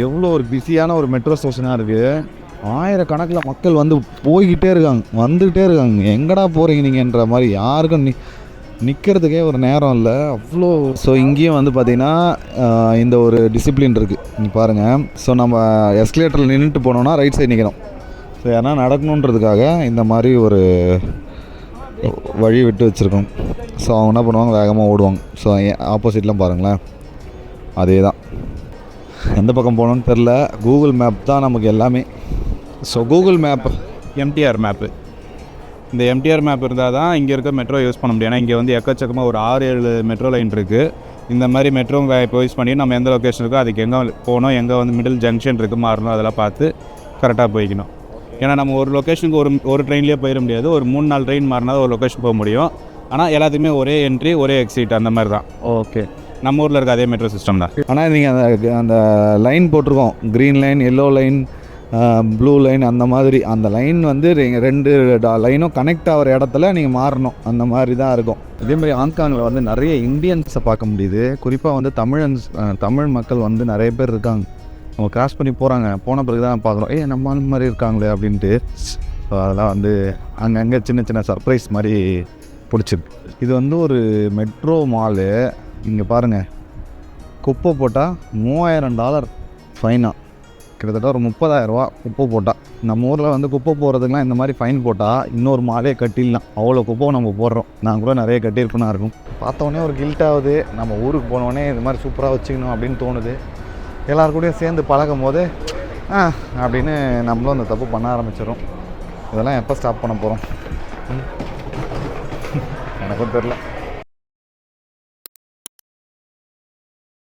எவ்வளோ ஒரு பிஸியான ஒரு மெட்ரோ ஸ்டேஷனாக இருக்குது. ஆயிரக்கணக்கில் மக்கள் வந்து போய்கிட்டே இருக்காங்க, வந்துக்கிட்டே இருக்காங்க. எங்கடா போகிறீங்க நீங்கன்ற மாதிரி. யாருக்கும் நிற்கிறதுக்கே ஒரு நேரம் இல்லை, அவ்வளோ. ஸோ இங்கேயும் வந்து பார்த்திங்கன்னா இந்த ஒரு டிசிப்ளின் இருக்குது. நீங்கள் பாருங்கள். ஸோ நம்ம எஸ்கலேட்டரில் நின்றுட்டு போனோன்னா ரைட் சைடு நிற்கணும். ஸோ யாரா நடக்கணுன்றதுக்காக இந்த மாதிரி ஒரு வழி விட்டு வச்சுருக்கோம். ஸோ அவங்க என்ன பண்ணுவாங்க, வேகமாக ஓடுவாங்க. ஸோ ஆப்போசிட்லாம் பாருங்களேன், அதே தான். எந்த பக்கம் போகணுன்னு தெரில. கூகுள் மேப் தான் நமக்கு எல்லாமே. So Google map, MTR map, இந்த எம்டிஆர் மேப் இருந்தால் தான் இங்கே இருக்க மெட்ரோ யூஸ் பண்ண முடியும். ஏன்னா இங்கே வந்து எக்கச்சக்கமாக ஒரு 6-7 மெட்ரோ லைன் இருக்குது. இந்த மாதிரி மெட்ரோ இப்போ யூஸ் பண்ணி நம்ம எந்த லொக்கேஷன் இருக்கோ அதுக்கு எங்கே போகணும், எங்கே வந்து மிடில் ஜங்ஷன் இருக்குது மாறணும், அதெல்லாம் பார்த்து கரெக்டாக போய்க்கணும். ஏன்னா நம்ம ஒரு லொக்கேஷனுக்கு ஒரு ட்ரெயின்லேயே போயிட முடியாது. ஒரு 3-4 ட்ரெயின் மாறினா ஒரு லொக்கேஷன் போக முடியும். ஆனால் எல்லாத்துக்குமே ஒரே என்ட்ரி ஒரே எக்ஸிட் அந்த மாதிரி தான். ஓகே, நம்ம ஊரில் இருக்க அதே மெட்ரோ சிஸ்டம் தான். ஆனால் நீங்கள் அந்த லைன் போட்டிருக்கோம், green line, yellow line, blue line, அந்த மாதிரி. அந்த லைன் வந்து 2 லைனும் கனெக்ட் ஆகிற இடத்துல நீங்கள் மாறணும், அந்த மாதிரி தான் இருக்கும். இதே மாதிரி ஹாங்காங்கில் வந்து நிறைய இந்தியன்ஸை பார்க்க முடியுது. குறிப்பாக வந்து தமிழ் மக்கள் வந்து நிறைய பேர் இருக்காங்க. அவங்க கிராஸ் பண்ணி போகிறாங்க. போன பிறகு தான் பார்க்குறோம், நம்ம அந்த மாதிரி இருக்காங்களே அப்படின்ட்டு. ஸோ அதெல்லாம் வந்து அங்கங்கே சின்ன சின்ன சர்ப்ரைஸ் மாதிரி பிடிச்சிருக்கு. இது வந்து ஒரு மெட்ரோ மாலு. இங்கே பாருங்கள், குப்பை போட்டால் $3000 ஃபைனாக, கிட்டத்தட்ட ஒரு 30,000 குப்பை போட்டால். நம்ம ஊரில் வந்து குப்பை போடுறதுக்கெலாம் இந்த மாதிரி ஃபைன் போட்டால் இன்னொரு மாலே கட்டிடலாம். அவ்வளோ குப்பை நம்ம போடுறோம். நான் கூட நிறைய கட்டியிருப்பேனா இருக்கும். பார்த்தோன்னே ஒரு கில்ட் ஆகுது. நம்ம ஊருக்கு போனோடனே இது மாதிரி சூப்பராக வச்சுக்கணும் அப்படின்னு தோணுது. எல்லாருக்கூடையும் சேர்ந்து பழகும் போது அப்படின்னு நம்மளும் அந்த தப்பு பண்ண ஆரம்பிச்சிடும். இதெல்லாம் எப்போ ஸ்டாப் பண்ண போகிறோம் எனக்கும் தெரில.